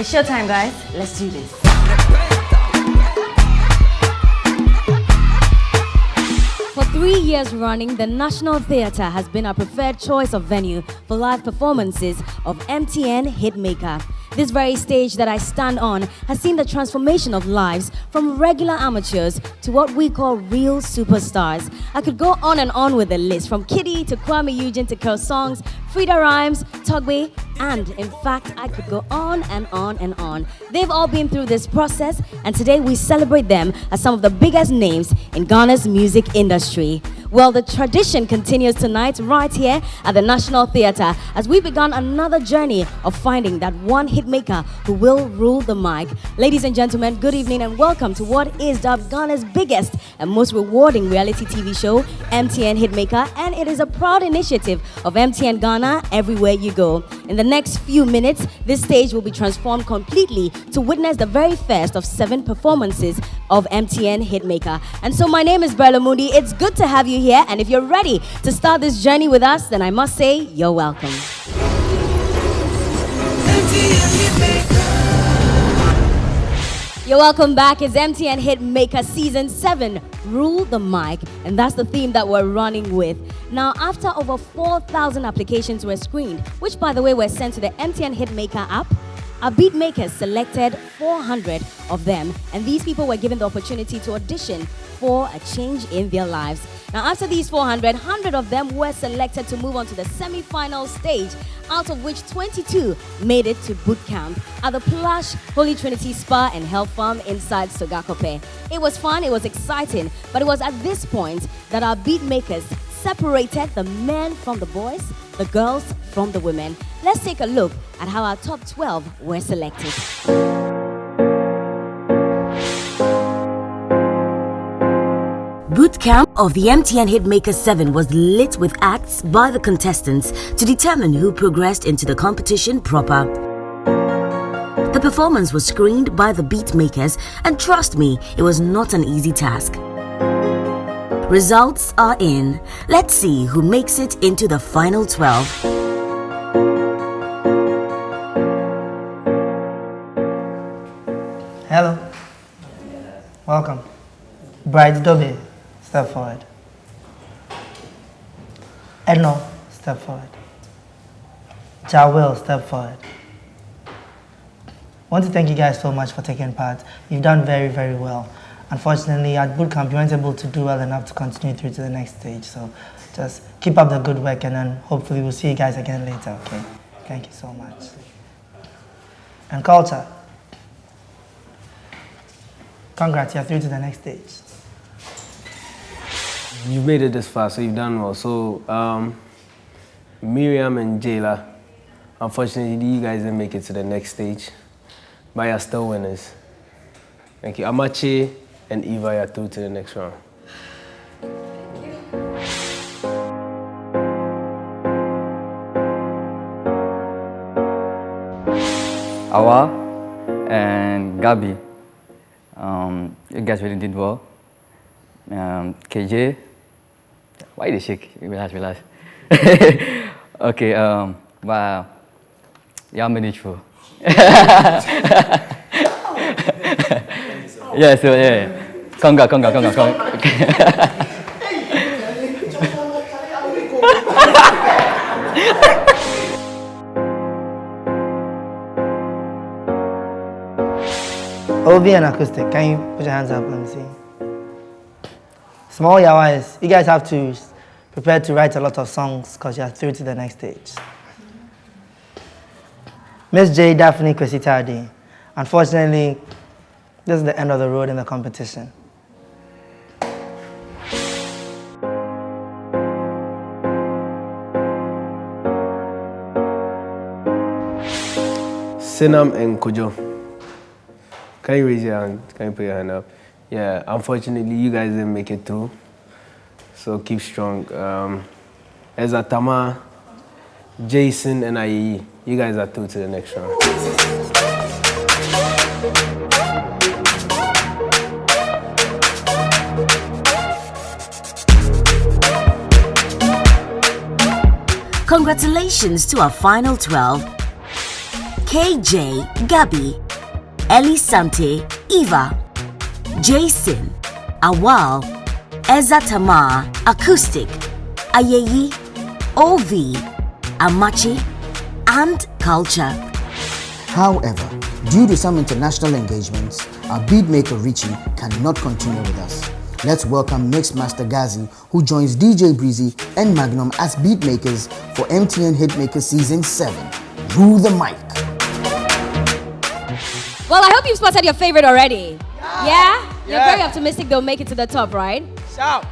It's showtime, guys. Let's do this. For 3 years running, the National Theatre has been our preferred choice of venue for live performances of MTN Hitmaker. This very stage that I stand on has seen the transformation of lives from regular amateurs to what we call real superstars. I could go on and on with the list, from Kitty to Kwame Eugene to Curl Songs, Frida Rhymes, Togbe, and in fact, I could go on and on and on. They've all been through this process, and today we celebrate them as some of the biggest names in Ghana's music industry. Well, the tradition continues tonight right here at the National Theatre as we began another journey of finding that one hitmaker who will rule the mic. Ladies and gentlemen, good evening and welcome to what is dubbed Ghana's biggest and most rewarding reality TV show, MTN Hitmaker, and it is a proud initiative of MTN Ghana everywhere you go. In the next few minutes, this stage will be transformed completely to witness the very first of 7 performances of MTN Hitmaker. And so my name is Berla Mundi. It's good to have you here, and if you're ready to start this journey with us, then I must say you're welcome. You're welcome back. It's MTN Hitmaker Season 7, Rule the Mic, and that's the theme that we're running with. Now, after over 4,000 applications were screened, which by the way were sent to the MTN Hitmaker app, our beat makers selected 400 of them, and these people were given the opportunity to audition for a change in their lives. Now, after these 400, 100 of them were selected to move on to the semi-final stage, out of which 22 made it to boot camp at the plush Holy Trinity Spa and Health Farm inside Sogakope. It was fun, it was exciting, but it was at this point that our beat makers separated the men from the boys, the girls from the women. Let's take a look at how our top 12 were selected. Boot camp of the MTN Hitmaker 7 was lit with acts by the contestants to determine who progressed into the competition proper. The performance was screened by the beat makers, and trust me, it was not an easy task. Results are in. Let's see who makes it into the final 12. Hello. Welcome. Bright Dobe, step forward. Edno, step forward. Jawel, step forward. I want to thank you guys so much for taking part. You've done very, very well. Unfortunately, at bootcamp, you weren't able to do well enough to continue through to the next stage. So just keep up the good work, and then hopefully we'll see you guys again later, okay? Thank you so much. And Culture, congrats, you're through to the next stage. You've made it this far, so you've done well. So, Miriam and Jayla, unfortunately, you guys didn't make it to the next stage, but you're still winners. Thank you. Amache and Eva, you're through to the next round. Awa and Gabi, you guys really did well. KJ, why did you shake? Relax. Okay, wow. Yeah, manageful. Yeah, so yeah. Conga. OV and acoustic, can you put your hands up? Let me see. Small Yawais, you guys have to prepare to write a lot of songs because you're through to the next stage. Miss J. Daphne Kwesitadi, unfortunately, this is the end of the road in the competition. Sinam and Kojo, can you raise your hand? Can you put your hand up? Yeah, unfortunately, you guys didn't make it through, so keep strong. Ezatama, Jason, and IE, you guys are through to the next round. Congratulations to our final 12. KJ, Gabi, Elisante, Eva, Jason, Awal, Eza Tamar, Acoustic, Ayeyi, OV, Amachi, and Culture. However, due to some international engagements, our beatmaker Richie cannot continue with us. Let's welcome Mixmaster Gazi, who joins DJ Breezy and Magnum as beatmakers for MTN Hitmaker Season 7. Rule the mic. Well, I hope you've spotted your favorite already. Yeah? You're very optimistic they'll make it to the top, right?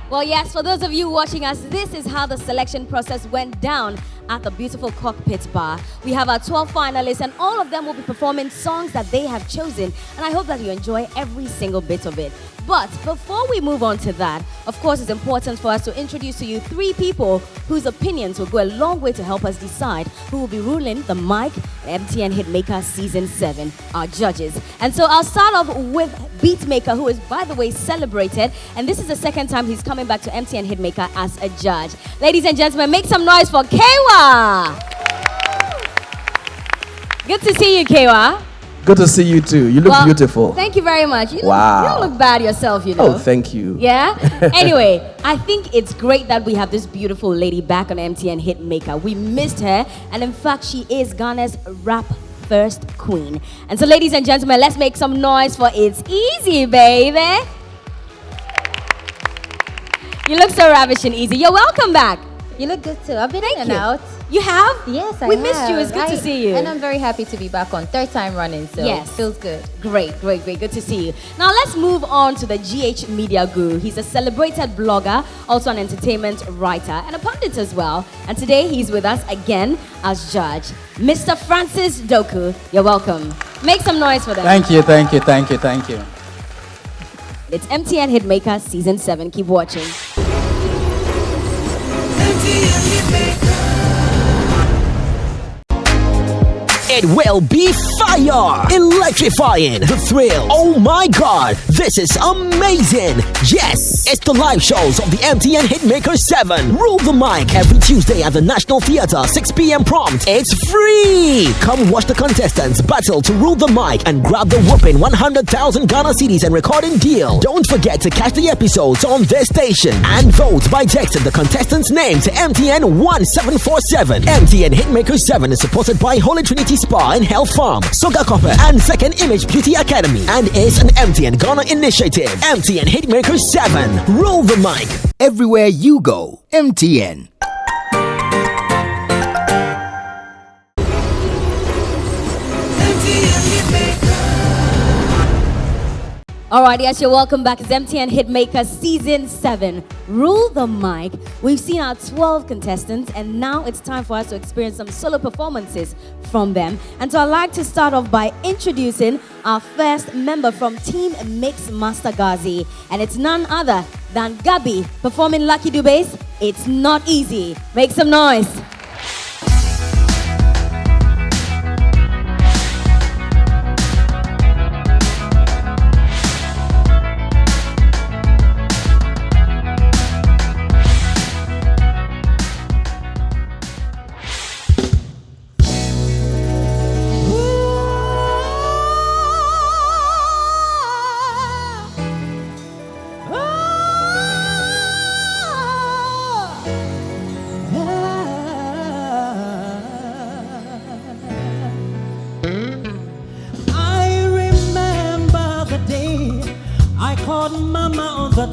Well, yes, for those of you watching us, this is how the selection process went down at the beautiful Cockpit Bar. We have our 12 finalists, and all of them will be performing songs that they have chosen, and I hope that you enjoy every single bit of it. But before we move on to that, of course, it's important for us to introduce to you 3 people whose opinions will go a long way to help us decide who will be ruling the mic MTN Hitmaker Season 7, our judges. And so I'll start off with Beatmaker, who is, by the way, celebrated, and this is the second time he's coming back to MTN Hitmaker as a judge. Ladies and gentlemen, make some noise for Kewa! Good to see you, Kewa. Good to see you too. You look beautiful. Thank you very much. You Wow. don't look bad yourself, you know. Oh, thank you. Yeah? Anyway, I think it's great that we have this beautiful lady back on MTN Hitmaker. We missed her, and in fact, she is Ghana's rap first queen. And so, ladies and gentlemen, let's make some noise for It's Easy, baby. You look so ravish and easy. You're welcome back. You look good too. I've been Thank in and you. out. You have? Yes, I We have. missed you. It's good to see you. And I'm very happy to be back on 3rd time running, so Yes. feels good. Great. Good to see you. Now let's move on to the GH Media Guru. He's a celebrated blogger, also an entertainment writer, and a pundit as well. And today he's with us again as judge. Mr. Francis Doku, you're welcome. Make some noise for them. Thank you. It's MTN Hitmaker Season 7. Keep watching. It will be fire! Electrifying! The thrill! Oh my god! This is amazing! Yes! It's the live shows of the MTN Hitmaker 7. Rule the mic every Tuesday at the National Theatre, 6 p.m. prompt. It's free! Come watch the contestants battle to rule the mic and grab the whopping 100,000 Ghana cedis and recording deal. Don't forget to catch the episodes on this station and vote by texting the contestant's name to MTN 1747. MTN Hitmaker 7 is supported by Holy Trinity Spa and Health Farm, Soga Copper, and Second Image Beauty Academy, and is an MTN Ghana initiative. MTN Hitmaker 7. Roll the mic. Everywhere you go, MTN. Alright, yes, you're welcome back. It's MTN Hitmaker Season 7. Rule the mic. We've seen our 12 contestants, and now it's time for us to experience some solo performances from them. And so I'd like to start off by introducing our first member from Team Mixmaster Gazi. And it's none other than Gabi performing Lucky Dube's It's Not Easy. Make some noise.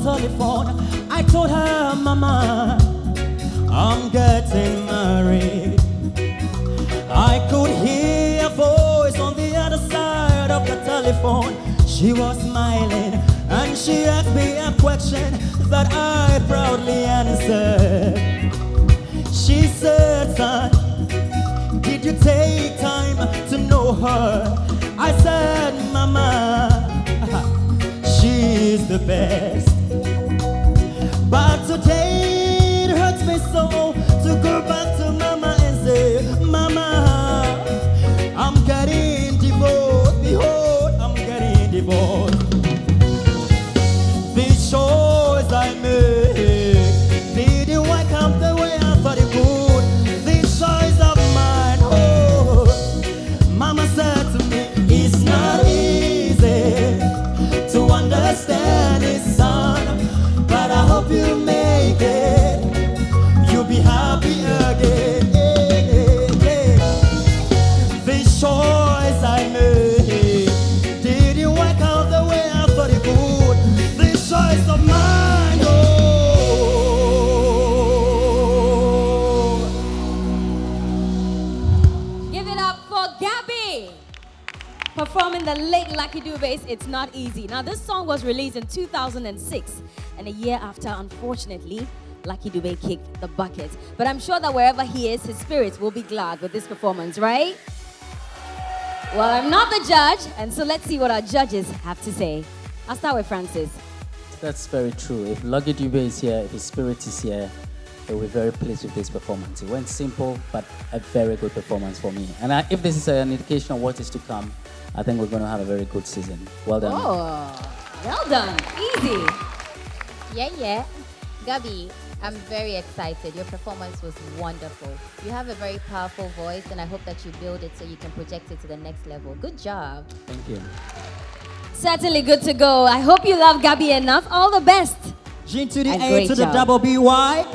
Telephone, I told her, Mama, I'm getting married. I could hear a voice on the other side of the telephone. She was smiling and she asked me a question that I proudly answered. She said, son, did you take time to know her? I said, Mama, she's the best. But today it hurts me so to go back to Mama and say, Mama, I'm getting divorced. Behold, I'm getting divorced. These choices I make didn't work out the way I thought it would. These choices of mine, oh, Mama said, Performing the late Lucky Dube's It's Not Easy. Now, this song was released in 2006, and a year after, unfortunately, Lucky Dube kicked the bucket. But I'm sure that wherever he is, his spirits will be glad with this performance, right? Well, I'm not the judge, and so let's see what our judges have to say. I'll start with Francis. That's very true. If Lucky Dube is here, if his spirit is here, we'll be very pleased with this performance. It went simple, but a very good performance for me. And if this is an indication of what is to come, I think we're going to have a very good season. Well done. Oh, well done. Easy. Yeah. Gabi, I'm very excited. Your performance was wonderful. You have a very powerful voice, and I hope that you build it so you can project it to the next level. Good job. Thank you. Certainly good to go. I hope you love Gabi enough. All the best. G to the And A great to the job. double B-Y.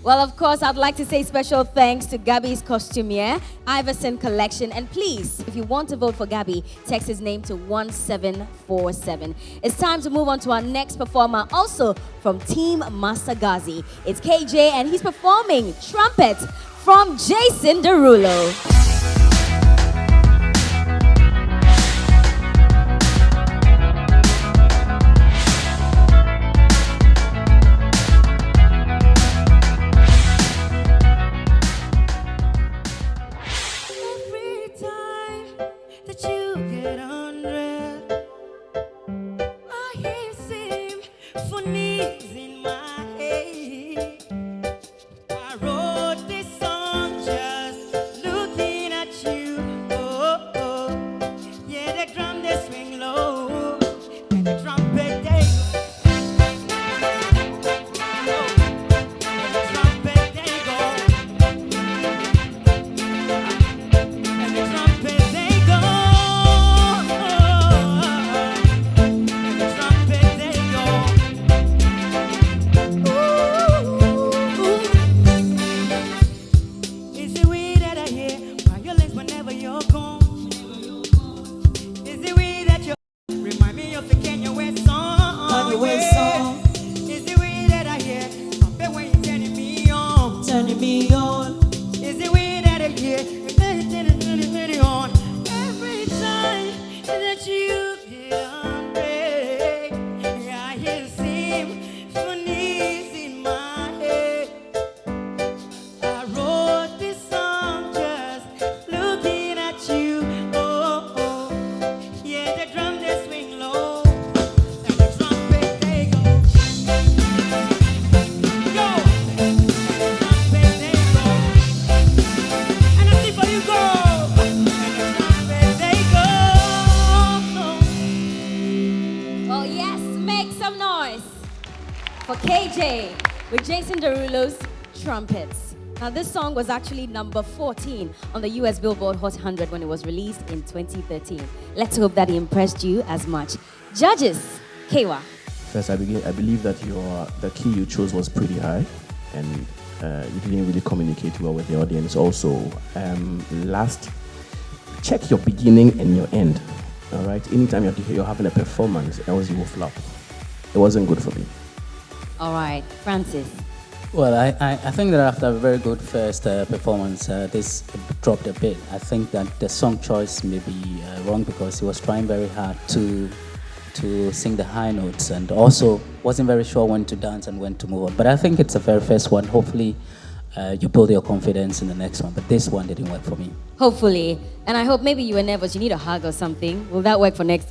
Well, of course, I'd like to say special thanks to Gabi's costumier, Iverson Collection. And please, if you want to vote for Gabi, text his name to 1747. It's time to move on to our next performer, also from Team Master Ghazi. It's KJ, and he's performing Trumpet from Jason Derulo. For KJ with Jason Derulo's Trumpets. Now, this song was actually number 14 on the US Billboard Hot 100 when it was released in 2013. Let's hope that it impressed you as much. Judges, Kewa. First, I believe that the key you chose was pretty high, and you didn't really communicate well with the audience. Also, last, check your beginning and your end. All right. Anytime you're having a performance, else you will flop. It wasn't good for me. All right, Francis. Well, I think that after a very good first performance, this dropped a bit. I think that the song choice may be wrong because he was trying very hard to sing the high notes and also wasn't very sure when to dance and when to move on. But I think it's the very first one. Hopefully, you build your confidence in the next one. But this one didn't work for me. Hopefully. And I hope maybe you were nervous. You need a hug or something. Will that work for next?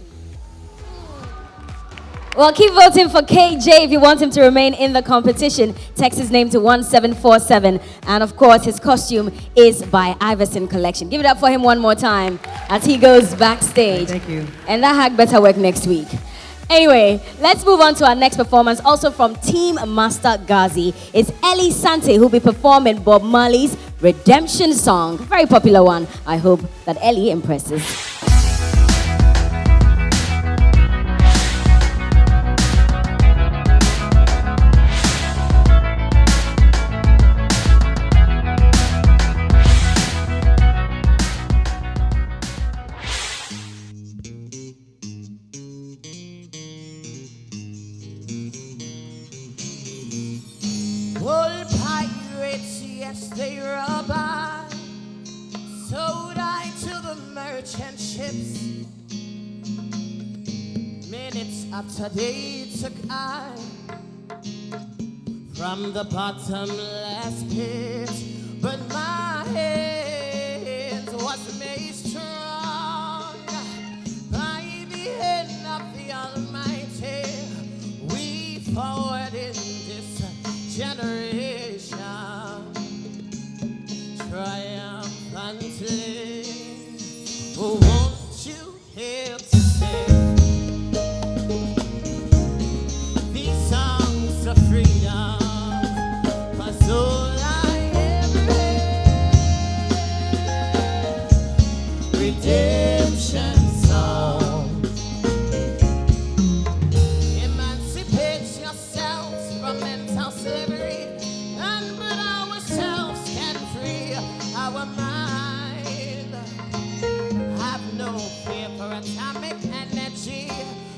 Well, keep voting for KJ if you want him to remain in the competition. Text his name to 1747. And of course, his costume is by Iverson Collection. Give it up for him one more time as he goes backstage. Thank you. And that hug better work next week. Anyway, let's move on to our next performance, also from Team Master Ghazi. It's Ellie Sante who'll be performing Bob Marley's Redemption song. Very popular one. I hope that Ellie impresses. Old pirates, yes, they robbed I. Sold I to the minutes after they took I from the bottomless pit, but my hands was made strong by the hand of the Almighty. We forward in this generation triumphantly. Oh, won't you help to sing these songs of freedom? 'Cause all I ever had, redemption songs. Emancipate yourselves from mental slavery and put ourselves can free our mind. Have no fear for atomic energy,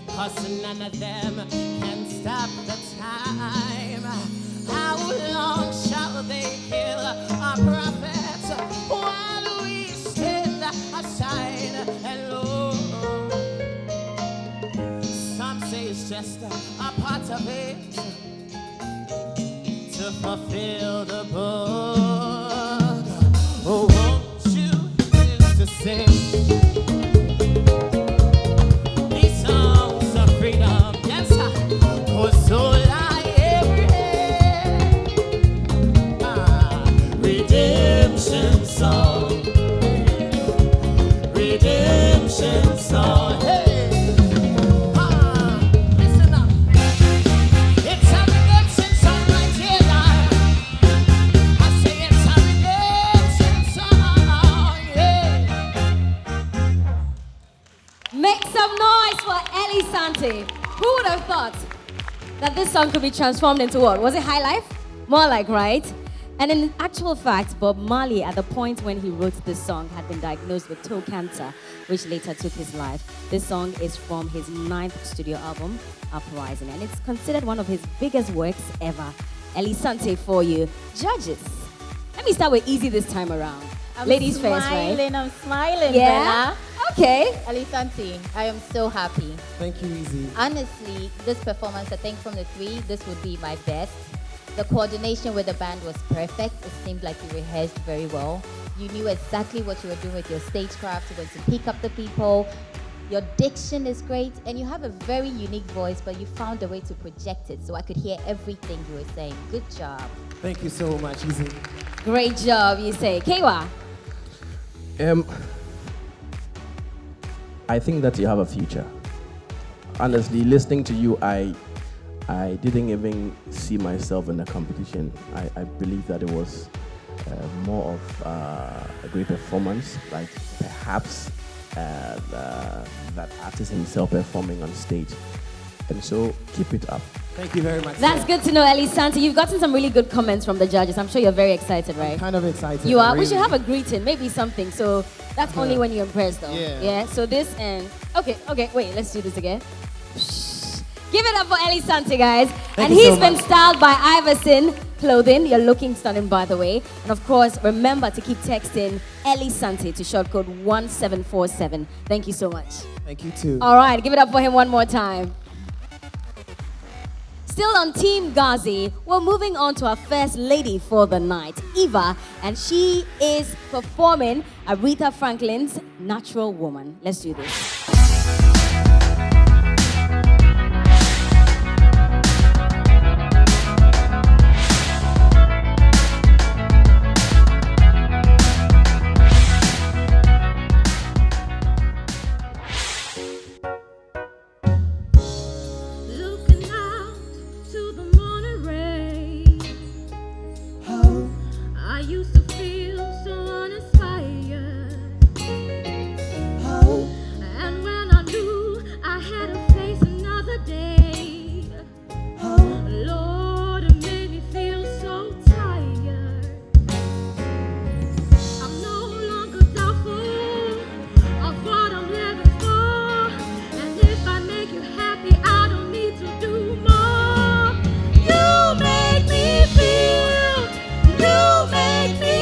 'cause none of them can stop the time. How long shall they kill our prophets while we stand aside and look? Some say it's just a part of it to fulfill the book. Oh, won't you help to sing these songs of freedom? Yes, 'cause all I ever had, redemption song, redemption song. Hey, listen up. It's a redemption song right here now. I say it's a redemption song, yeah. Make some noise for Ellie Sante. Who would have thought that this song could be transformed into what? Was it high life? More like, right? And in actual fact, Bob Marley, at the point when he wrote this song, had been diagnosed with toe cancer, which later took his life. This song is from his 9th studio album, Uprising, and it's considered one of his biggest works ever. Ellie Sante for you. Judges, let me start with easy this time around. Ladies first, right? I'm smiling, Yeah? Bella. Okay. Alisanti, I am so happy. Thank you, Easy. Honestly, this performance, I think from the three, this would be my best. The coordination with the band was perfect. It seemed like you rehearsed very well. You knew exactly what you were doing with your stagecraft. You went to pick up the people. Your diction is great, and you have a very unique voice, but you found a way to project it, so I could hear everything you were saying. Good job. Thank you so much, Easy. Great job, you say. Kewa. I think that you have a future. Honestly, listening to you, I didn't even see myself in the competition. I believe that it was more of a great performance, like perhaps that artist himself performing on stage. And so, keep it up. Thank you very much. That's sir. good to know, Ellie Sante. You've gotten some really good comments from the judges. I'm sure you're very excited, right? Kind of excited. You are? Really. We should have a greeting, maybe something. So that's only when you're impressed, though. Yeah. So this and... Okay, wait, let's do this again. Shh. Give it up for Ellie Sante, guys. Thank and you he's so been much. styled by Iverson Clothing. You're looking stunning, by the way. And of course, remember to keep texting Ellie Sante to short code 1747. Thank you so much. Thank you, too. All right, give it up for him one more time. Still on Team Ghazi, we're moving on to our first lady for the night, Eva, and she is performing Aretha Franklin's Natural Woman. Let's do this. Make me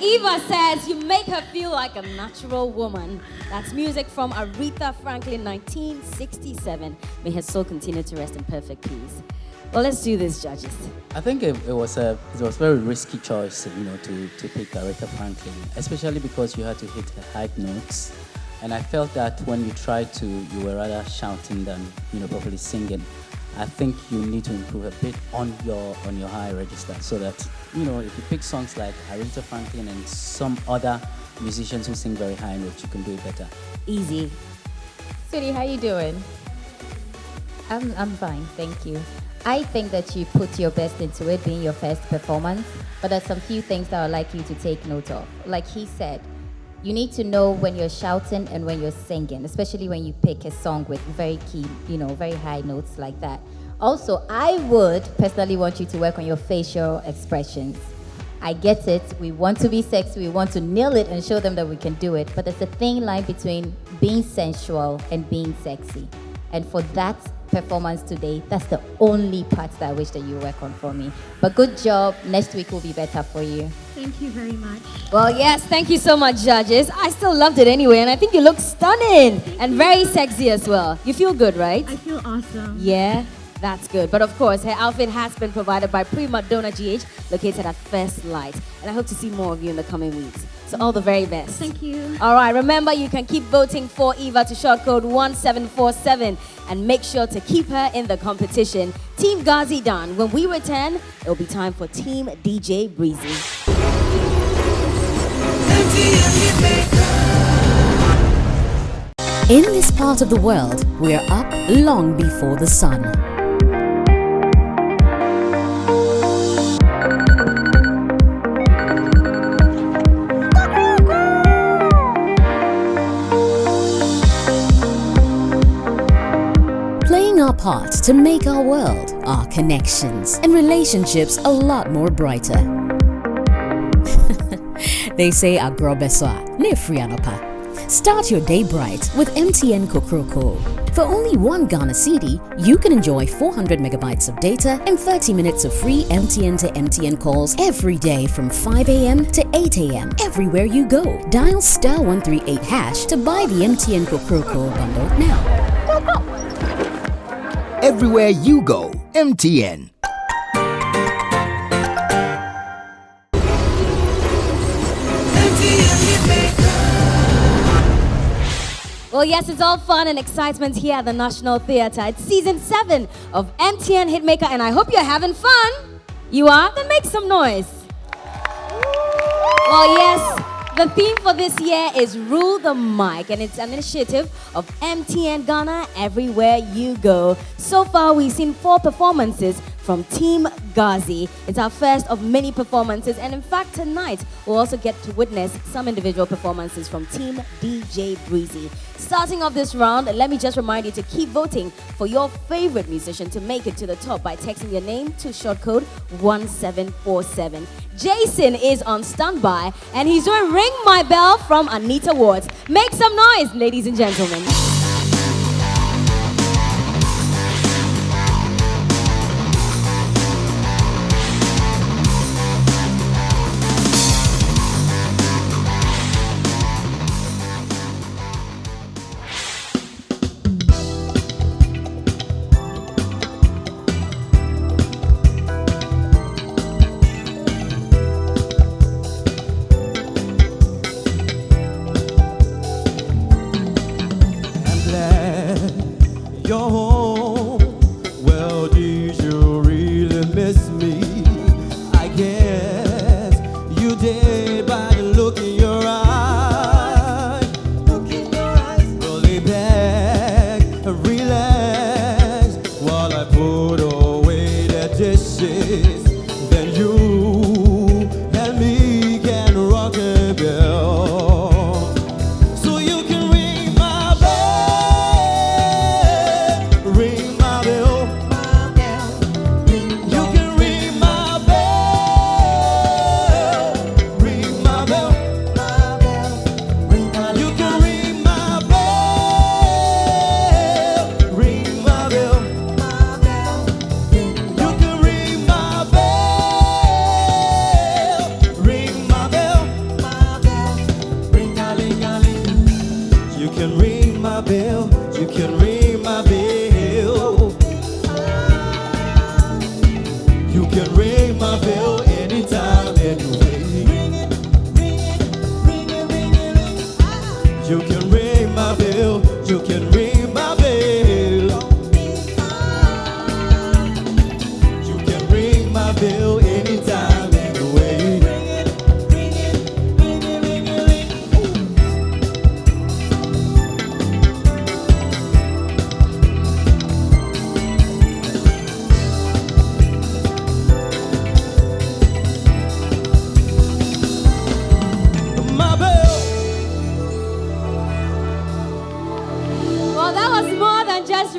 Eva says you make her feel like a natural woman. That's music from Aretha Franklin, 1967. May her soul continue to rest in perfect peace. Well, let's do this, judges. I think it was a very risky choice, to pick Aretha Franklin, especially because you had to hit the high notes, and I felt that when you tried to, you were rather shouting than properly singing. I think you need to improve a bit on your high register, so that if you pick songs like Aretha Franklin and some other musicians who sing very high notes, you can do it better. Easy. Sweetie, how you doing? I'm fine, thank you. I think that you put your best into it, being your first performance, but there's some few things that I'd like you to take note of. Like he said, you need to know when you're shouting and when you're singing, especially when you pick a song with very key, very high notes like that. Also, I would personally want you to work on your facial expressions. I get it, we want to be sexy, we want to nail it and show them that we can do it, but there's a thin line between being sensual and being sexy. And for that performance today, that's the only part that I wish that you work on for me. But good job, next week will be better for you. Thank you very much. Well, yes, thank you so much, judges. I still loved it anyway, and I think you look stunning and very sexy as well. You feel good, right? I feel awesome. Yeah, that's good. But of course, her outfit has been provided by Prima Donna GH, located at First Light. And I hope to see more of you in the coming weeks. So all the very best. Thank you. All right, remember you can keep voting for Eva to short code 1747 and make sure to keep her in the competition. Team Ghazi done. When we return, it'll be time for Team DJ Breezy. In this part of the world, we are up long before the sun. Playing our part to make our world, our connections, and relationships a lot more brighter. They say agrobeswa, ne frianopa. Start your day bright with MTN Kokroko. For only one Ghana cedi, you can enjoy 400 megabytes of data and 30 minutes of free MTN to MTN calls every day from 5 a.m. to 8 a.m. everywhere you go. Dial *138# to buy the MTN Kokroko bundle now. Everywhere you go, MTN. Well, yes, it's all fun and excitement here at the National Theatre. It's season 7 of MTN Hitmaker, and I hope you're having fun. You are? Then make some noise. Well, yes, the theme for this year is Rule the Mic, and it's an initiative of MTN Ghana everywhere you go. So far, we've seen 4 performances from Team Ghazi. It's our first of many performances, and in fact tonight we'll also get to witness some individual performances from Team DJ Breezy. Starting off this round, let me just remind you to keep voting for your favorite musician to make it to the top by texting your name to short code 1747. Jason is on standby and he's doing Ring My Bell from Anita Wards. Make some noise, ladies and gentlemen. You're home. Well, did you really miss me? I guess you did by the look in your eyes. Well, lay back and relax while I put away the dishes. Then you and me can rock a bell.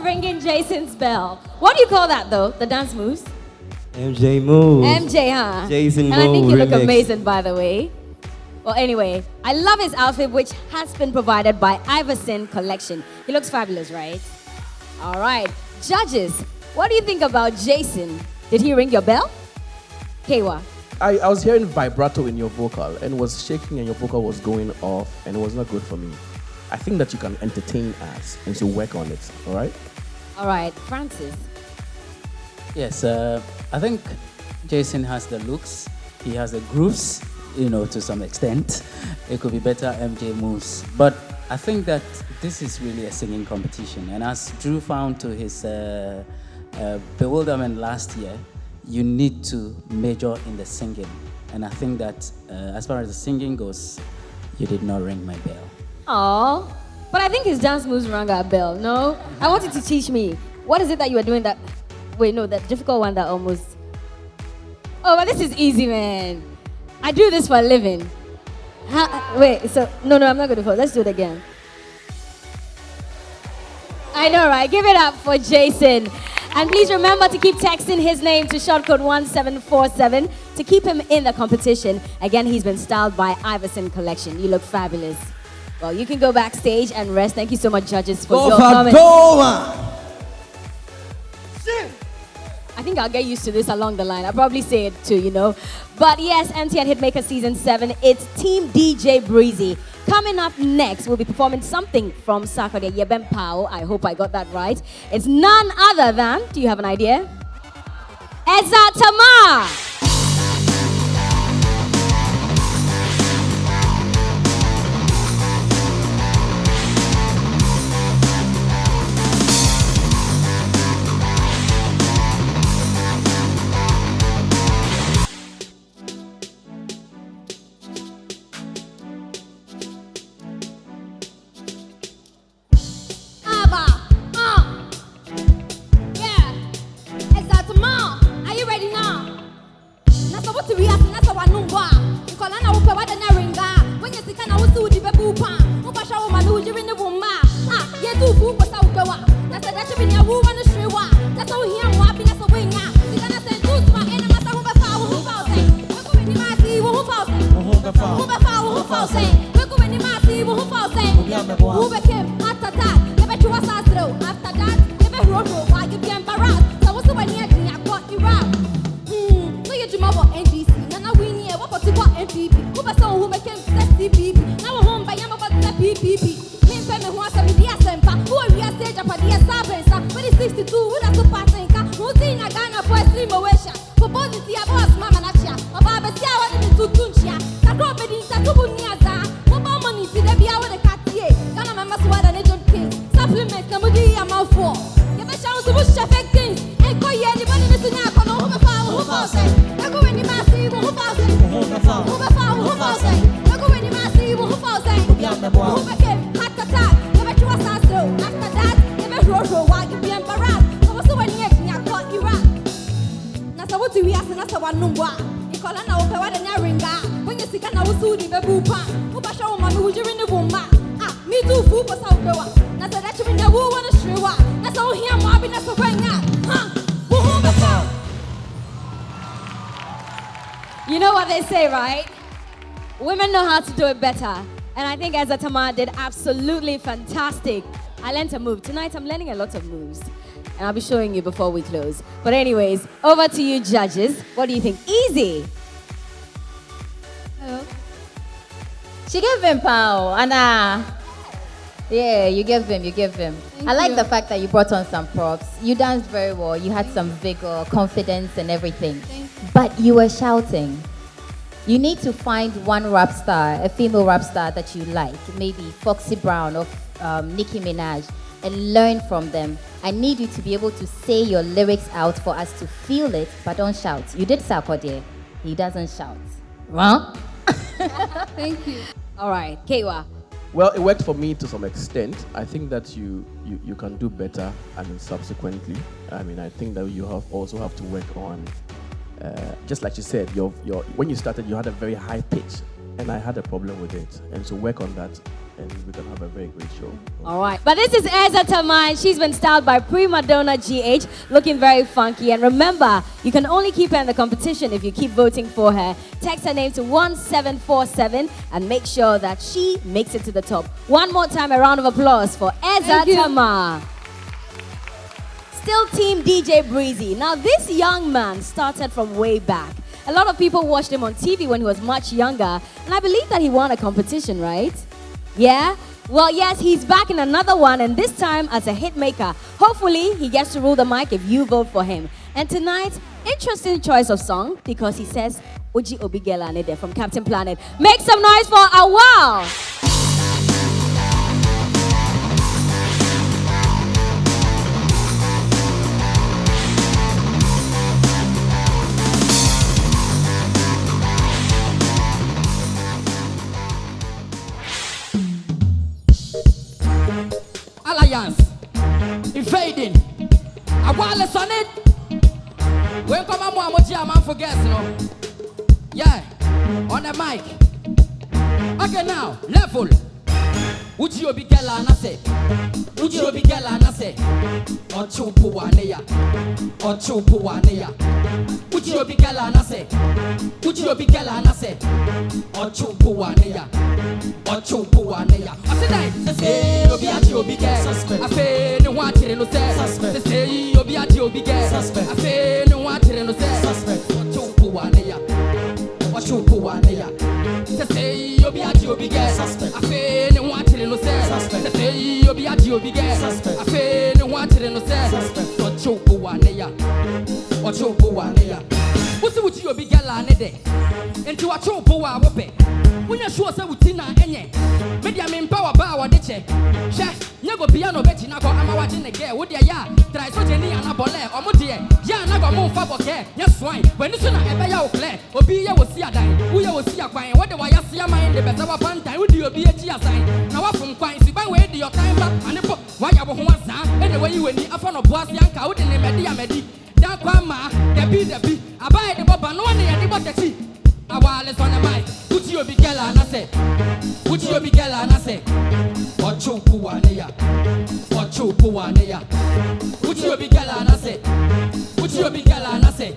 ringing Jason's bell. What do you call that though? The dance moves? MJ move. MJ, huh? Jason And I think you look remix. amazing, by the way. Well, anyway, I love his outfit, which has been provided by Iverson Collection. He looks fabulous, right? All right. Judges, what do you think about Jason? Did he ring your bell? Kewa. I was hearing vibrato in your vocal and was shaking and your vocal was going off and it was not good for me. I think that you can entertain us and so work on it, all right? All right, Francis. Yes, I think Jason has the looks. He has the grooves, to some extent. It could be better MJ moves. But I think that this is really a singing competition. And as Drew found to his bewilderment last year, you need to major in the singing. And I think that as far as the singing goes, you did not ring my bell. Oh, but I think his dance moves rang our bell. No, I want you to teach me. What is it that you were doing that? Wait, no, that difficult one that almost. Oh, but this is easy, man. I do this for a living. Wait, so no, I'm not going to. Let's do it again. I know, right? Give it up for Jason. And please remember to keep texting his name to shortcode 1747 to keep him in the competition. Again, he's been styled by Iverson Collection. You look fabulous. Well, you can go backstage and rest. Thank you so much, judges, for your comments. I think I'll get used to this along the line. I'll probably say it too, But yes, MTN Hitmaker Season 7, it's Team DJ Breezy. Coming up next, we'll be performing something from Sakode Yeben Pao. I hope I got that right. It's none other than, do you have an idea? Eza Tamar! You know what they say, right? Women know how to do it better. And I think Eza Tamar did absolutely fantastic. I learned a move. Tonight I'm learning a lot of moves. And I'll be showing you before we close. But anyways, over to you judges. What do you think? Easy. Hello. She gave him pow. And yeah, you gave him. I like the fact that you brought on some props. You danced very well. You had some vigor, confidence and everything. But you were shouting. You need to find one rap star, a female rap star that you like, maybe Foxy Brown or Nicki Minaj, and learn from them. I need you to be able to say your lyrics out for us to feel it, but don't shout. You did Sarkodie. He doesn't shout. Huh? Thank you. All right, Kewa. Well, it worked for me to some extent. I think that you can do better, subsequently. I think that you also have to work on, just like you said, when you started, you had a very high pitch, and I had a problem with it. And so work on that and we're gonna have a very great show. All right. But this is Ezra Tamai. She's been styled by Prima Donna GH, looking very funky. And remember, you can only keep her in the competition if you keep voting for her. Text her name to 1747 and make sure that she makes it to the top. One more time, a round of applause for Ezra Tamai. Still Team DJ Breezy. Now, this young man started from way back. A lot of people watched him on TV when he was much younger, and I believe that he won a competition, right? Yeah? Well, yes, he's back in another one, and this time as a hit maker. Hopefully, he gets to rule the mic if you vote for him. And tonight, interesting choice of song, because he says, Oji Obigela Nede from Captain Planet. Make some noise for Awal! Alliance, invading. A wireless on it. When come on, man for guests, you know. Yeah, on the mic. Okay, now, level. Uji obi gela na se. Uji obi gela na se. Ochupu waneya. Ochupu waneya. Uji obi gela na se. Uji obi gela na se. Ochupu waneya. Ochupu waneya. Asidai, say obi aji obi ge. Afe ne watire no se. Say obi aji obi ge. Afe ne watire no se. Ochupu waneya. Ochupu waneya. Say obi aji obi ge. Afe ne watire no se. Say obi aji obi ge. Afe ne watire no se. Ochupu waneya. Ochupu waneya. Usi uji obi gela ne de. Enti wachupu wa wope. Unya sure say utina enye. Media me empower ba wa de che. She nyego piano beti na ko ama waje ne ge. Wo de ya try so je ni ana bole. Omo de ya na go mo fa boke. Nya swine. When so na ebe ya o clear. Obi ye wo si adan. Wo ye wo si akwan. Wo de wa ya si aman de beta wa pantan. Wo di obi echi asan. Na wa fun kwan si ban we de your time back. Ane po wa ya wo ho asan. Ene we yi weni afa no boase anka. Wo de ne medi amedi. Dan kwa ma debi. Abaye de boba no ne ya de botati. Awales on the mic. Uchi obi gela na se. Uchi obi gela na se. Ochupu waneya. Ochupu waneya. Uchi obi gela na se. Uchi obi gela na se.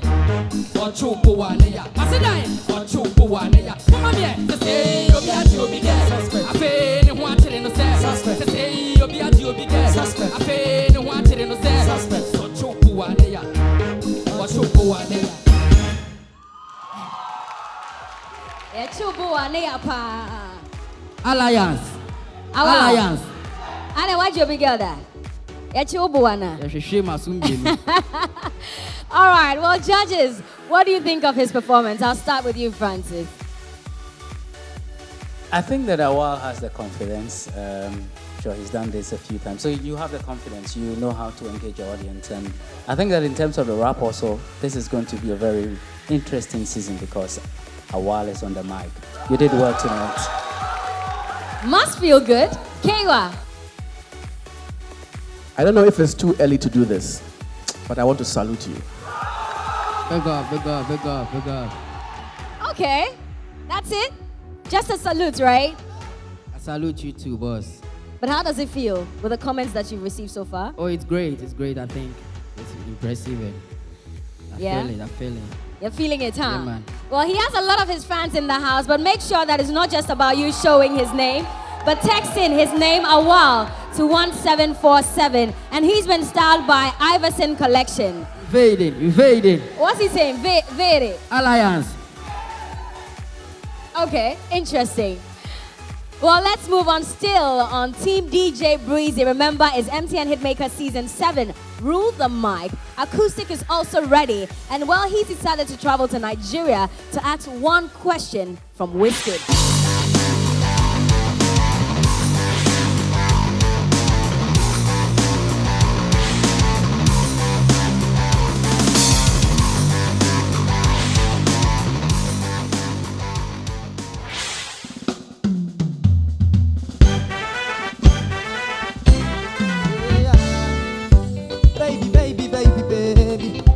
Ochupu waneya. Asidai. Ochupu waneya. Mama me. Say obi aji obi ge. Afe ne ho atere no se. Say obi aji obi ge. Afe ne ho atere no se. Ochupu waneya. Ochupu waneya. Alliance. Alliance. Ane waji obi girl da. Echubu wana. All right, well, judges, what do you think of his performance? I'll start with you, Francis. I think that Awal has the confidence. Sure, he's done this a few times. So you have the confidence, you know how to engage your audience. And I think that in terms of the rap also, this is going to be a very interesting season because Awal is on the mic. You did well tonight. Must feel good. Kewa. I don't know if it's too early to do this, but I want to salute you. Big up. Okay, that's it. Just a salute, right? I salute you too, boss. But how does it feel with the comments that you've received so far? Oh, it's great. I think it's impressive. I feel it. You're feeling it, huh? Yeah, man. Well, he has a lot of his fans in the house, but make sure that it's not just about you showing his name, but text in his name Awal to 1747, and he's been styled by Iverson Collection. Invading. What's he saying? Vere. Alliance. Okay, interesting. Well, let's move on. Still on Team DJ Breezy. Remember, it's MTN Hitmaker Season 7. Rule the mic. Acoustic is also ready. And well, he's decided to travel to Nigeria to ask one question from Wizkid.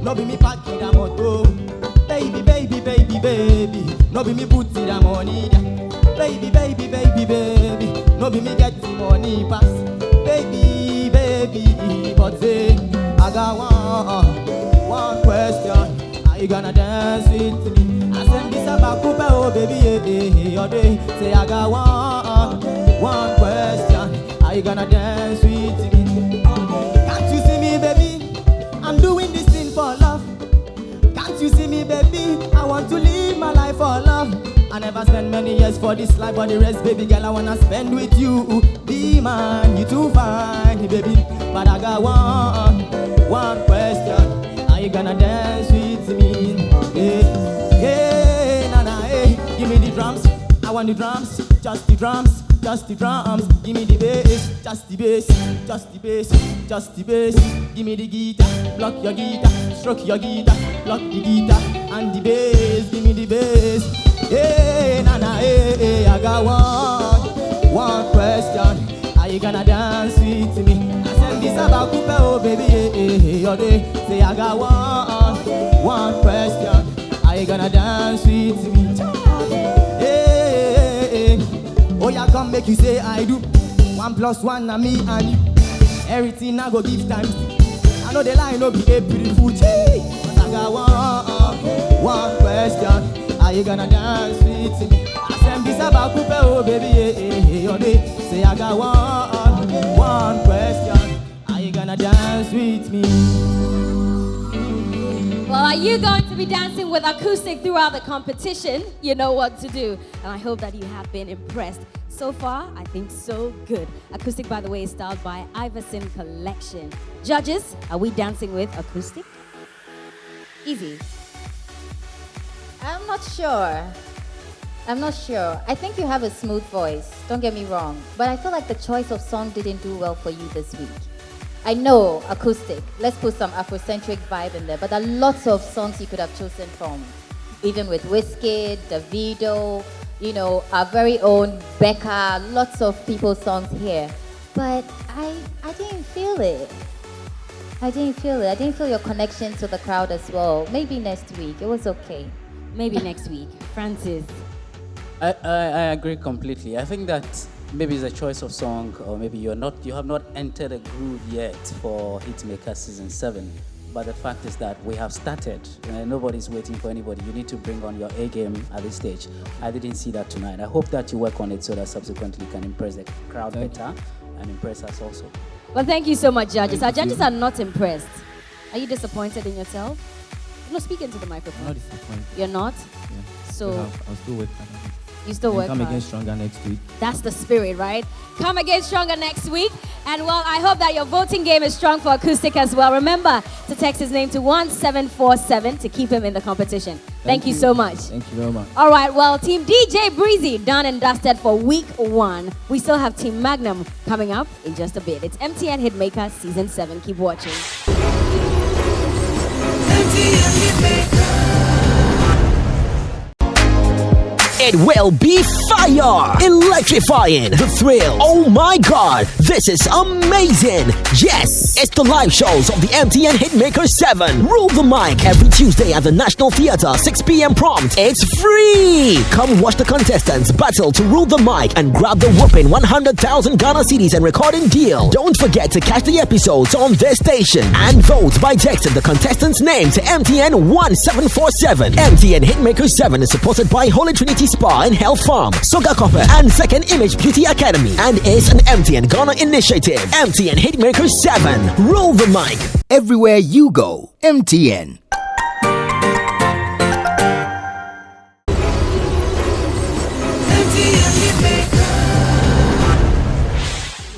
No be me packing the motor. Baby. No be me putting the money. Baby. No be me get the money pass. Baby, baby, but say I got one question. Are you gonna dance with me? I send this about Cooper, oh baby, your day. Say I got one question. Are you gonna dance with me? Can't you see me, baby? I'm doing this thing for love. Can't you see me, baby? I want to live my life for love. I never spent many years for this life, but the rest, baby girl, I wanna spend with you. Be man, you too fine, baby. But I got one question. Are you gonna dance with me? Hey, hey, nana, hey. Give me the drums, I want the drums, just the drums. Just the drums, give me the bass, just the bass, just the bass, just the bass. Give me the guitar, block your guitar, stroke your guitar, block the guitar, and the bass, give me the bass. Hey, nana, hey, hey, I got one question. Are you gonna dance with me? I said this about Cooper, oh baby, hey, hey, hey, your day. Say I got one question. Are you gonna dance with me? Oh yeah, come make you say I do. 1 + 1 na me and you. Everything I go give times. I know the line no be April Fool. But I got one question. Are you gonna dance with me? I said this about Cooper, oh baby, hey, hey, hey, your day. Say I got one question. Are you gonna dance with me? Well, are you going to be dancing with acoustic throughout the competition? You know what to do. And I hope that you have been impressed. So far, I think so good. Acoustic, by the way, is styled by Iverson Collection. Judges, are we dancing with acoustic? Easy. I'm not sure. I think you have a smooth voice. Don't get me wrong. But I feel like the choice of song didn't do well for you this week. I know, acoustic. Let's put some Afrocentric vibe in there. But there are lots of songs you could have chosen from. Even with Wizkid, Davido, you know, our very own Becca, lots of people's songs here. But I didn't feel it. I didn't feel your connection to the crowd as well. Maybe next week. It was okay. Maybe next week. Francis. I agree completely. I think that maybe it's a choice of song, or maybe you have not entered a groove yet for Hitmaker Season 7. But the fact is that we have started. Nobody's waiting for anybody. You need to bring on your A game at this stage. I didn't see that tonight. I hope that you work on it so that subsequently you can impress the crowd better and impress us also. Well, thank you so much, judges. Our judges are not impressed. Are you disappointed in yourself? No, speak into the microphone. I'm not disappointed. You're not? Yeah. So I'll still work hard. You still work come hard. again stronger next week. That's the spirit, right? Come again stronger next week. And well, I hope that your voting game is strong for acoustic as well. Remember to text his name to 1747 to keep him in the competition. Thank you so much. Thank you very much. All right, well, Team DJ Breezy done and dusted for week 1. We still have Team Magnum coming up in just a bit. It's MTN Hitmaker Season 7. Keep watching. MTN Hitmaker. It will be fire! Electrifying! The thrill! Oh my god! This is amazing! Yes! It's the live shows of the MTN Hitmaker 7. Rule the mic every Tuesday at the National Theatre, 6 p.m. prompt. It's free! Come watch the contestants battle to rule the mic and grab the whooping 100,000 Ghana cedis and recording deal. Don't forget to catch the episodes on this station and vote by texting the contestant's name to MTN 1747. MTN Hitmaker 7 is supported by Holy Trinity Spa and Health Farm, Soga Copper, and Second Image Beauty Academy, and is an MTN Ghana initiative. MTN Hitmaker 7. Roll the mic. Everywhere you go, MTN.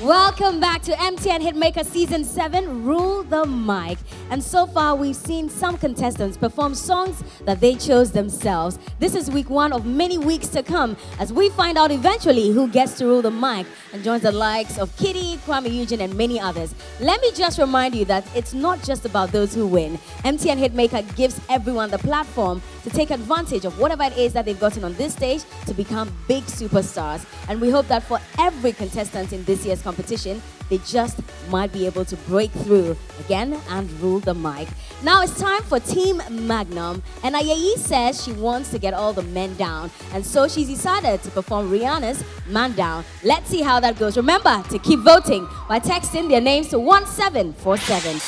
Welcome back to MTN Hitmaker Season 7, Rule the Mic. And so far, we've seen some contestants perform songs that they chose themselves. This is week 1 of many weeks to come as we find out eventually who gets to rule the mic and joins the likes of Kitty, Kwame Eugene, and many others. Let me just remind you that it's not just about those who win. MTN Hitmaker gives everyone the platform to take advantage of whatever it is that they've gotten on this stage to become big superstars. And we hope that for every contestant in this year's competition, competition, they just might be able to break through again and rule the mic. Now it's time for Team Magnum, and Ayayi says she wants to get all the men down, and so she's decided to perform Rihanna's Man Down. Let's see how that goes. Remember to keep voting by texting their names to 1747.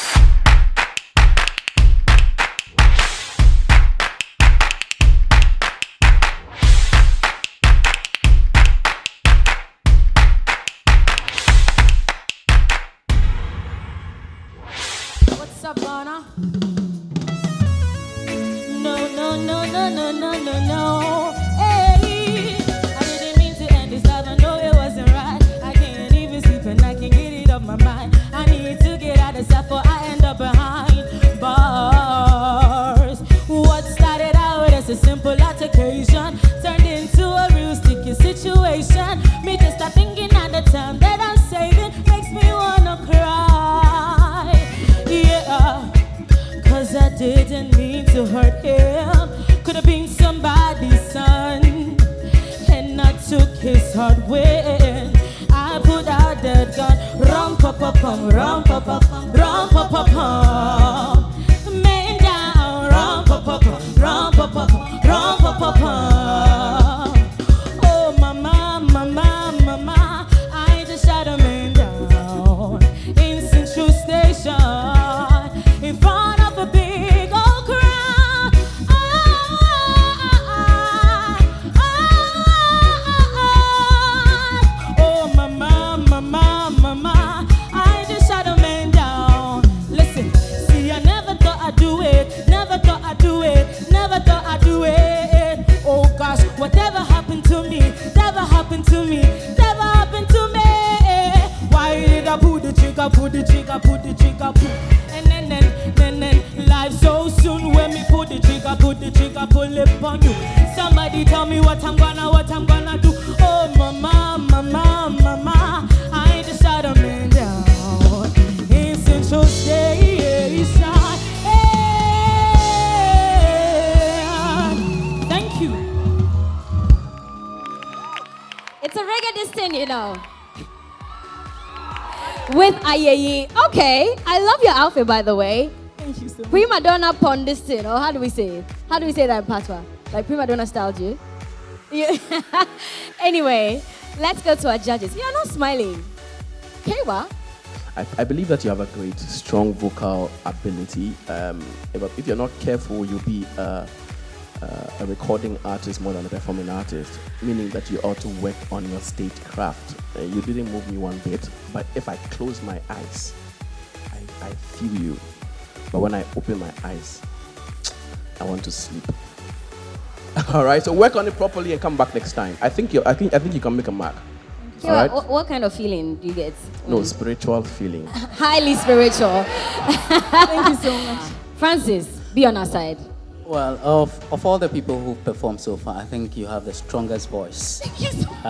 What's up, Ghana? No. Hey, I didn't mean to end this love. I know it wasn't right. I can't even sleep and I can't get it off my mind. I need to get out of stuff or I end up behind bars. What started out as a simple altercation turned into a real sticky situation. Me just start thinking at the time that I'm saving makes me wanna cry. Yeah, 'cause I didn't mean to hurt him. Could have been somebody's son, and I took his heart when I put out that gun. Rum pa pa pum, rum pa pa pum, rum pa pa pum. Man down, rum pa pa pum, rum pa pa pum, rum pa pa pum. Oh mama, mama, mama, I just shot a man down in Central Station in front of a big old crowd. Oh mama, I just shot a man down. Listen, see, I never thought I'd do it, never thought I'd do it, never thought I'd do it. Oh gosh, whatever happened to me, never happened to me, never happened to me. Why did I pull the trigger, pull the trigger, pull the trigger, pull? And then life so soon when me pull the trigger, pull it on you. Somebody tell me what I'm gonna do. Oh mama, I just shot a man down in Central Station. Thank you. It's a reggae distin, you know. With Ayayi. Okay, I love your outfit, by the way. Thank you so much. Prima donna pondistin, or how do we say it? How do we say that in Patois? Like prima donna style, G? Yeah. Anyway, let's go to our judges. You're not smiling. Kewa? I believe that you have a great, strong vocal ability. If you're not careful, you'll be a recording artist more than a performing artist, meaning that you ought to work on your stage craft. You didn't move me one bit, but if I close my eyes, I feel you. But when I open my eyes, I want to sleep. All right, so work on it properly and come back next time. I think you can make a mark. Kewa, All right? what kind of feeling do you get? No, spiritual feeling. Highly spiritual. Thank you so much. Francis, be on our side. Well, of all the people who've performed so far, I think you have the strongest voice. Thank you so much.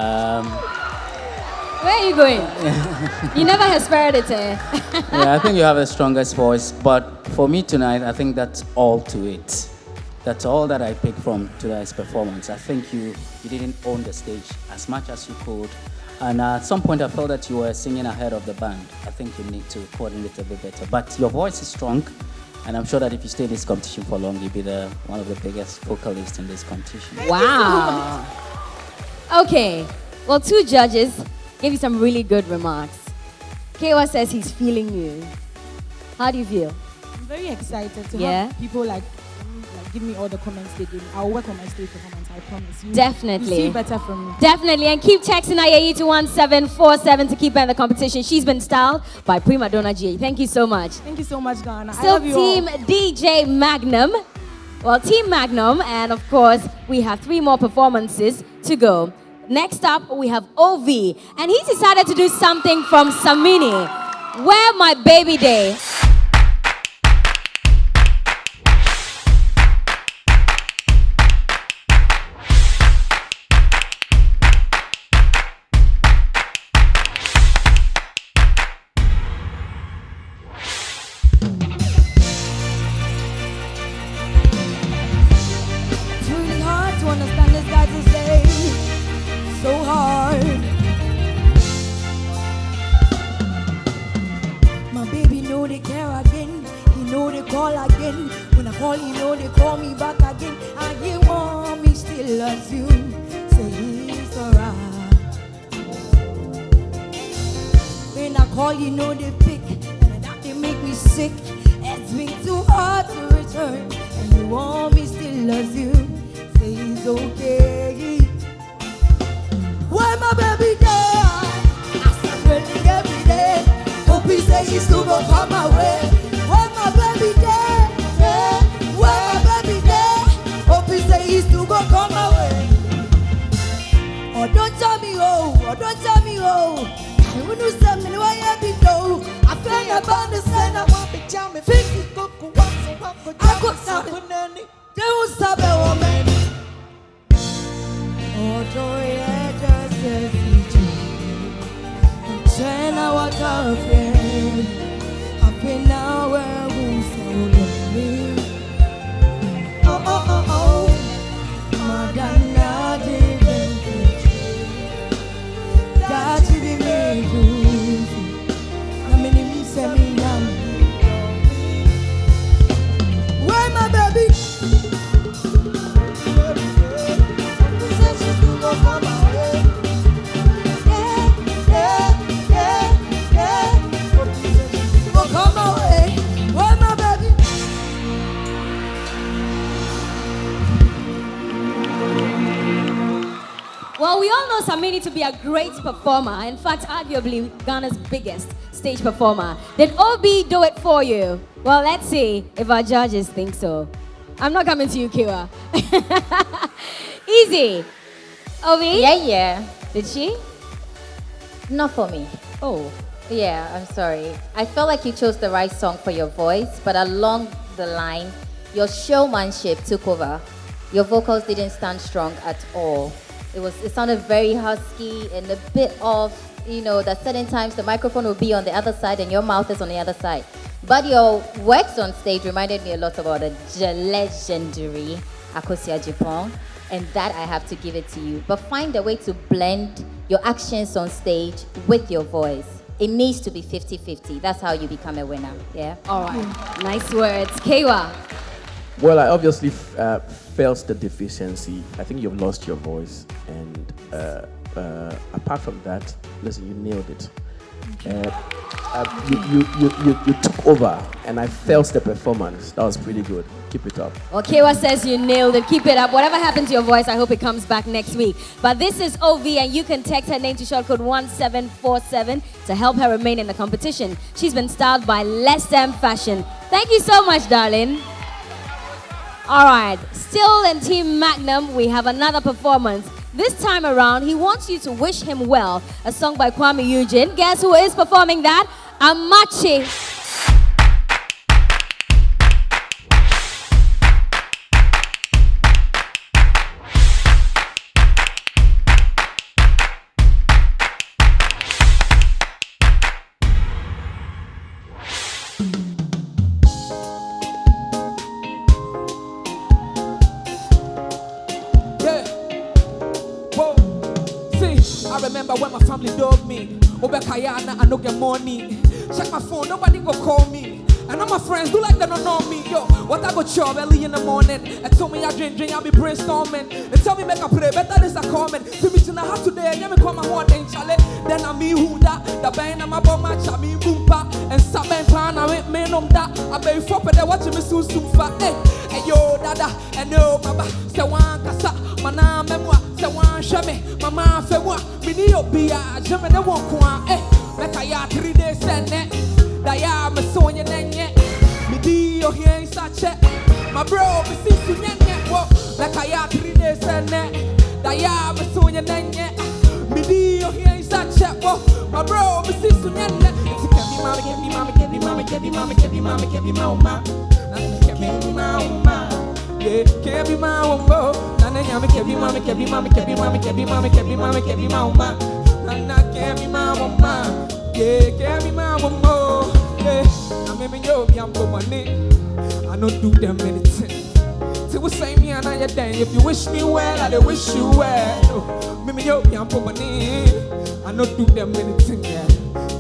Where are you going? You never aspired it, eh? Yeah, I think you have the strongest voice, but for me tonight, I think that's all to it. That's all that I pick from tonight's performance. I think you didn't own the stage as much as you could, and at some point I felt that you were singing ahead of the band. I think you need to coordinate a bit better, but your voice is strong, and I'm sure that if you stay in this competition for long, you'll be one of the biggest vocalists in this competition. Wow. Okay, well, two judges gave you some really good remarks. Kewa says he's feeling you. How do you feel? I'm very excited to Yeah? have people like give me all the comments they give me. I'll work on my stage performance, I promise. Definitely. You see better from me. Definitely, and keep texting Ayayi to 1747 to keep her in the competition. She's been styled by Prima Donna G. Thank you so much. Thank you so much, Ghana. I Still love you Team all. DJ Magnum. Well, Team Magnum, and of course, we have 3 more performances to go. Next up, we have OV, and he's decided to do something from Samini. Where My Baby Day. It's really hard to understand this guy these days. So hard. call, you know they pick, and that they make me sick. It's been too hard to return, and you want me still as you. Say it's okay. Why my baby there? I start waiting every day. Hope he say he's still gonna come my way. Why my baby there? Yeah. Why my baby there? Hope he say he's still gonna come my way. Oh, don't tell me oh, don't tell me oh. I want to send me why I be low. I feel your band is saying I want to jam me. Fix it, go I could stop it. They won't stop it, woman. Oh, joy, just a feature. And 10 hour girlfriend. I've been now where we so me. Oh, oh, oh, oh. Madonna didn't that you be made to. I mean, you say me now. Where my baby? Well, we all know Samini to be a great performer. In fact, arguably Ghana's biggest stage performer. Did OB do it for you? Well, let's see if our judges think so. I'm not coming to you, Kiwa. Easy. OB? Yeah. Did she? Not for me. Oh. Yeah, I'm sorry. I felt like you chose the right song for your voice, but along the line, your showmanship took over. Your vocals didn't stand strong at all. It sounded very husky and a bit off, you know, that certain times the microphone will be on the other side and your mouth is on the other side. But your works on stage reminded me a lot about the legendary Akosia Japan, and that I have to give it to you. But find a way to blend your actions on stage with your voice. It needs to be 50-50. That's how you become a winner, yeah? All right, nice words. Kewa. Well, I obviously felt the deficiency. I think you've lost your voice, and apart from that, listen, you nailed it. You took over, and I felt the performance. That was pretty good. Keep it up. Well, Kewa says you nailed it. Keep it up. Whatever happened to your voice, I hope it comes back next week. But this is OV, and you can text her name to short code 1747 to help her remain in the competition. She's been styled by Less Than Fashion. Thank you so much, darling. All right, still in Team Magnum, we have another performance. This time around, he wants you to wish him well. A song by Kwame Eugene. Guess who is performing that? Amachi. I remember when my family dug me. Obekayana, I no get money. Check my phone, nobody go call me. And all my friends do like they don't know me. Yo, what I go chop early in the morning. They told me I drink, I be brainstorming. They tell me make a pray, better this a comment. To me tonight have today, yeah me come my morning chale. Then I me who that, the band I'm about my chami boompa. And Saben plan I went men on that. I be for they watching me soon fa. Hey yo dada, and no baba, say one kasa, mana memwa, say one shame, mama fe wa, mini obia, jame ne won kwa. Make a ya 3 days and net. Daya me so nye nenye. Me di yo here in such a. My bro me see su nenye. Wo like a ya 3 days and net. Daya me so nye nenye. Me di yo here in such a. Wo my bro me see su nenye. It's a kebi mama, kebi mama, kebi mama, kebi mama, kebi mama, kebi mama. Kebi mama. Yeah, kebi mama. Nana nyame kebi mama, kebi mama, kebi mama, kebi mama, kebi mama, kebi mama. Nana kebi mama. Yeah, give me my one more. Yeah, I mean, yo, I'm for money. I don't do them anything. Till we say me and I day. If you wish me well, I wish you well. Me, yo, I'm for money. I don't do them anything. Yeah.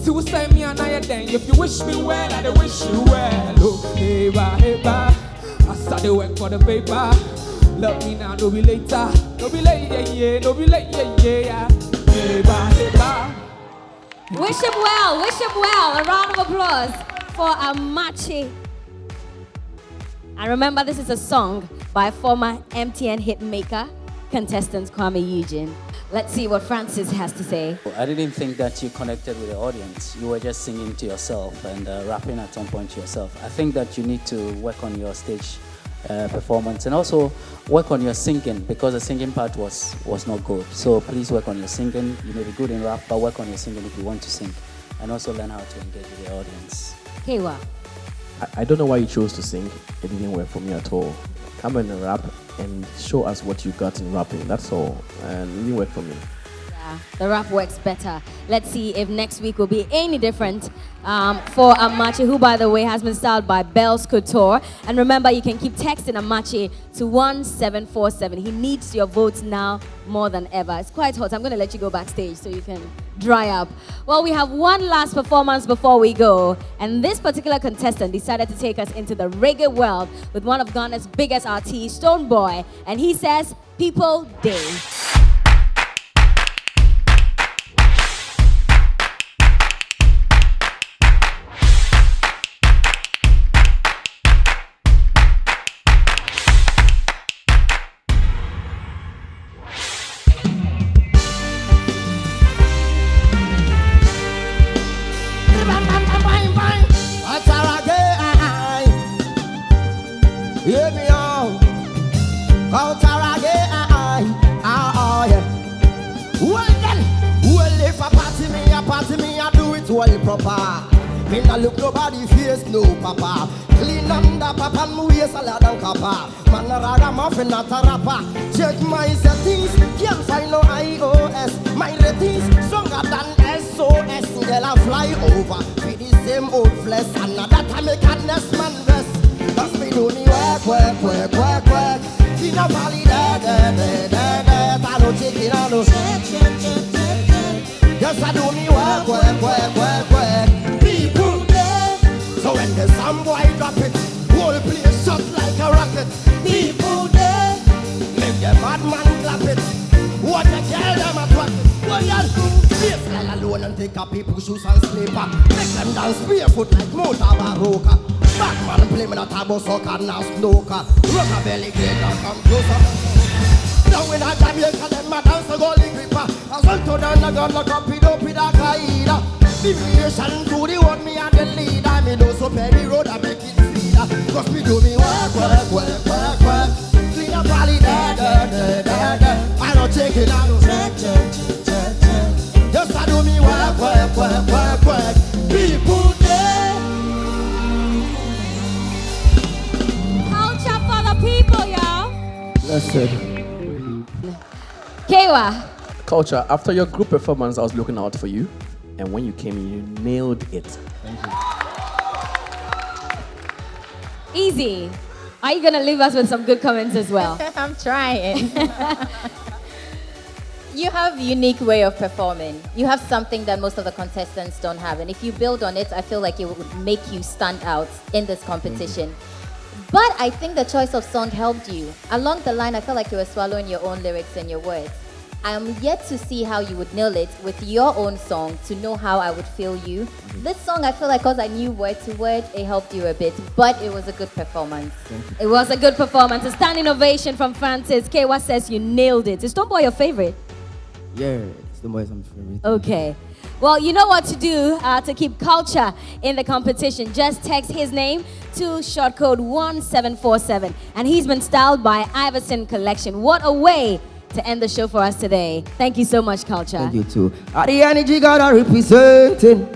Till we say me and I day. If you wish me well, I wish you well. Oh, hey, bye. I started work for the paper. Love me now, no be later. No be late, yeah. No be late, yeah. Hey, bye. Wish him well, wish him well. A round of applause for Amachi. And remember, this is a song by former MTN Hitmaker contestant Kwame Eugene. Let's see what Francis has to say. I didn't think that you connected with the audience. You were just singing to yourself and rapping at some point to yourself. I think that you need to work on your stage performance and also work on your singing, because the singing part was not good. So please work on your singing. You may be good in rap, but work on your singing if you want to sing. And also learn how to engage with the audience. Kewa. I don't know why you chose to sing. It didn't work for me at all. Come in and rap and show us what you got in rapping. That's all. And it didn't work for me. Yeah, the rap works better. Let's see if next week will be any different for Amachi, who, by the way, has been styled by Bells Couture. And remember, you can keep texting Amachi to 1747. He needs your votes now more than ever. It's quite hot. I'm going to let you go backstage so you can dry up. Well, we have one last performance before we go. And this particular contestant decided to take us into the reggae world with one of Ghana's biggest artists, Stonebwoy. And he says, People Day. Me nah look nobody face, no papa. Clean under papa and me waist a lot and kappa. Man a rather muffin not a rapper. Check my settings, can't find no iOS. My ratings stronger than SOS. Girl a fly over with the same old flesh. Another time I can nest man vest. That's me do me work. In a valley there. I don't take it on no. Yes, I do me work. People there. So when the some boy drop it, whole place shut like a rocket. People there. Make the bad man clap it. What the girl them at what? What y'all face like alone and take up people's shoes and slipper. Make them dance barefoot like motor baroka. Back man play me not about soccer now snooker. Rockabilly game now come closer. Now when I Jamaica, them a dance a golden gripper. As well to down the gun, look up it up with a kaida. Deviation to the one, me and the leader. Me do so penny road, I make it feeder. Cause me do me work. Clean up valley, there. I don't take it out. Just I do me work. People there. Culture for the people, y'all. Blessed. Kewa. Culture, after your group performance, I was looking out for you. And when you came in, you nailed it. Thank you. Easy. Are you going to leave us with some good comments as well? I'm trying. You have a unique way of performing. You have something that most of the contestants don't have. And if you build on it, I feel like it would make you stand out in this competition. But I think the choice of song helped you. Along the line, I felt like you were swallowing your own lyrics and your words. I am yet to see how you would nail it with your own song to know how I would feel you. This song, I feel like because I knew word to word, it helped you a bit. But it was a good performance. It was a good performance. A standing ovation from Francis. Kewa says you nailed it. Is Stonebwoy your favorite? Yeah, Stonebwoy is my favorite. Okay. Well, you know what to do to keep culture in the competition. Just text his name to short code 1747. And he's been styled by Iverson Collection. What a way to end the show for us today. Thank you so much, Culture. Thank you too. The energy gotta representing.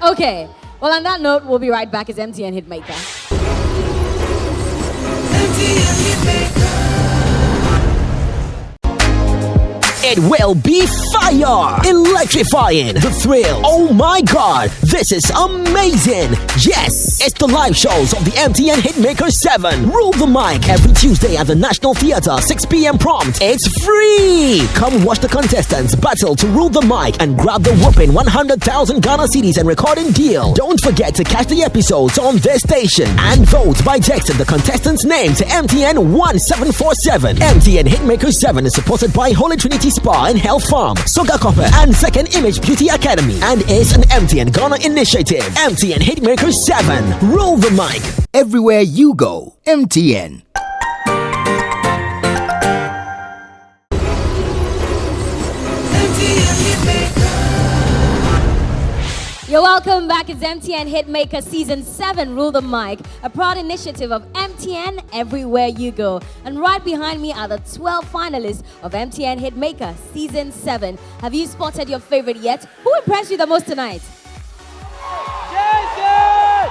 Okay. Well, on that note, we'll be right back as MTN Hitmaker. It will be fire! Electrifying! The thrill! Oh my god! This is amazing! Yes! It's the live shows of the MTN Hitmaker 7. Rule the mic every Tuesday at the National Theatre, 6 p.m. prompt. It's free! Come watch the contestants battle to rule the mic and grab the whooping 100,000 Ghana cedis and recording deal. Don't forget to catch the episodes on this station and vote by texting the contestant's name to MTN 1747. MTN Hitmaker 7 is supported by Holy Trinity Spa and Health Farm, Soga Copper, and Second Image Beauty Academy, and is an MTN Ghana initiative. MTN Hitmaker 7. Roll the mic. Everywhere you go, MTN. You're welcome back. It's MTN Hitmaker Season 7, Rule the Mic, a proud initiative of MTN Everywhere You Go. And right behind me are the 12 finalists of MTN Hitmaker Season 7. Have you spotted your favorite yet? Who impressed you the most tonight? Jason!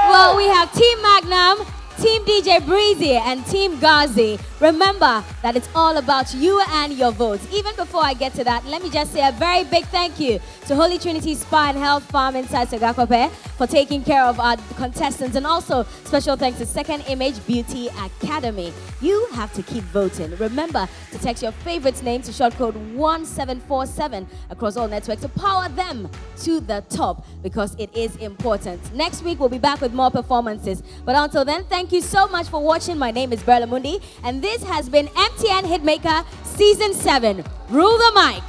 Well, we have Team Magnum, Team DJ Breezy, and Team Ghazi. Remember that it's all about you and your votes. Even before I get to that, let me just say a very big thank you to Holy Trinity Spa and Health Farm inside Sogakope for taking care of our contestants, and also special thanks to Second Image Beauty Academy. You have to keep voting. Remember to text your favorites' name to short code 1747 across all networks to power them to the top, because it is important. Next week we'll be back with more performances, but until then, thank you so much for watching. My name is Berla Mundi, and this has been MTN Hitmaker Season 7. Rule the mic.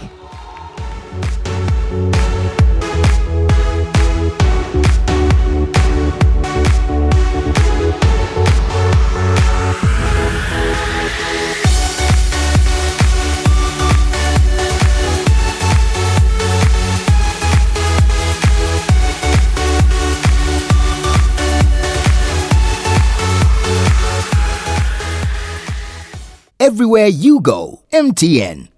Everywhere you go, MTN.